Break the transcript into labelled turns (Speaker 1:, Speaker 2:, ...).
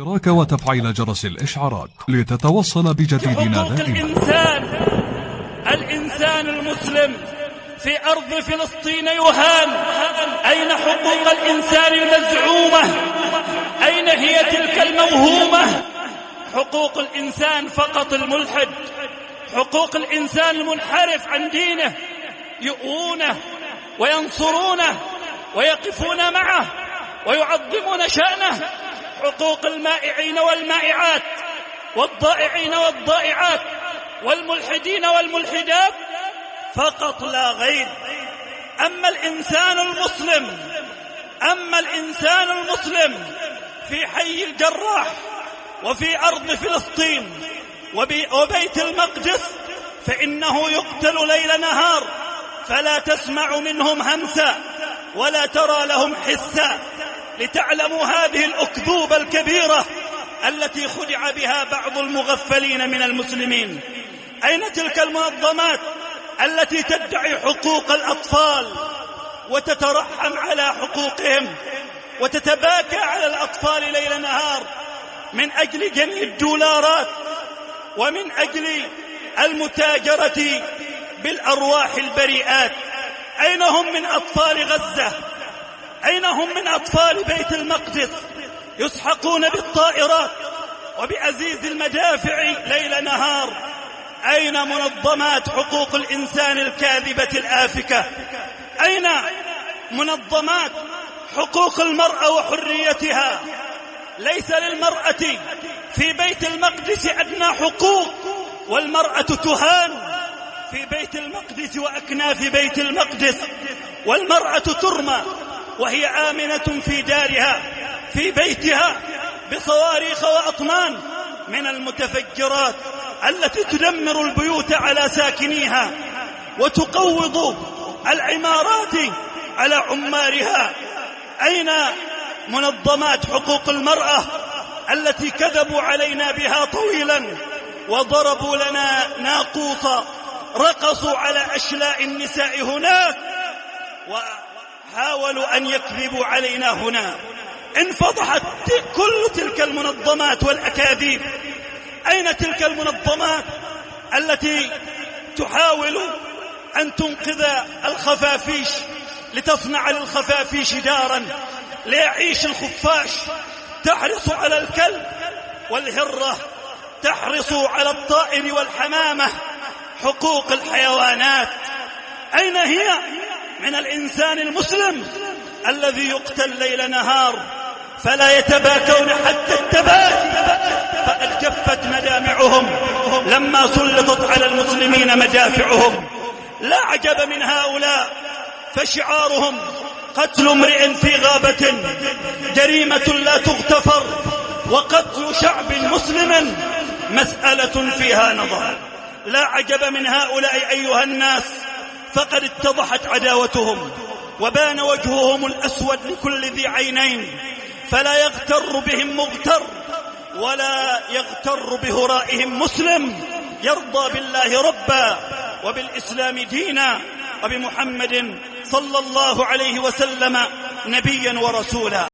Speaker 1: اشتراك وتفعيل جرس الإشعارات لتتوصل بجديدنا دائما.
Speaker 2: الإنسان المسلم في أرض فلسطين يهان. أين حقوق الإنسان المزعومة؟ أين هي تلك الموهومة؟ حقوق الإنسان فقط الملحد، حقوق الإنسان المنحرف عن دينه يؤونه وينصرونه ويقفون معه ويعظمون شأنه. حقوق المائعين والمائعات والضائعين والضائعات والملحدين والملحدات فقط لا غير. أما الإنسان المسلم في حي الجراح وفي أرض فلسطين وبيت المقدس فإنه يقتل ليل نهار، فلا تسمع منهم همسا ولا ترى لهم حسا، لتعلموا هذه الأكذوبة الكبيرة التي خدع بها بعض المغفلين من المسلمين. أين تلك المنظمات التي تدعي حقوق الأطفال وتترحم على حقوقهم وتتباكى على الأطفال ليل نهار من أجل جني الدولارات ومن أجل المتاجرة بالأرواح البريئات؟ أين هم من أطفال غزة؟ أين هم من أطفال بيت المقدس يسحقون بالطائرات وبأزيز المدافع ليل نهار؟ أين منظمات حقوق الإنسان الكاذبة الآفكة؟ أين منظمات حقوق المرأة وحريتها؟ ليس للمرأة في بيت المقدس أدنى حقوق، والمرأة تهان في بيت المقدس وأكناف بيت المقدس، والمرأة ترمى وهي آمنة في دارها في بيتها بصواريخ وأطنان من المتفجرات التي تدمر البيوت على ساكنيها وتقوض العمارات على عمارها. أين منظمات حقوق المرأة التي كذبوا علينا بها طويلا وضربوا لنا ناقوس، رقصوا على أشلاء النساء هناك وحاولوا أن يكذبوا علينا هنا؟ انفضحت كل تلك المنظمات والأكاذيب. أين تلك المنظمات التي تحاول أن تنقذ الخفافيش لتصنع للخفافيش دارا ليعيش الخفاش؟ تحرص على الكلب والهرة، تحرص على الطائر والحمامة، حقوق الحيوانات. أين هي من الإنسان المسلم الذي يقتل ليل نهار فلا يتباكون حتى التباكي؟ فقد جفت مدامعهم لما سلطت على المسلمين مدافعهم. لا عجب من هؤلاء، فشعارهم قتل امرئ في غابة جريمة لا تغتفر، وقتل شعب مسلم مسألة فيها نظر. لا عجب من هؤلاء أيها الناس، فقد اتضحت عداوتهم وبان وجههم الأسود لكل ذي عينين، فلا يغتر بهم مغتر ولا يغتر بهرائهم مسلم يرضى بالله ربا وبالإسلام دينا وبمحمد صلى الله عليه وسلم نبيا ورسولا.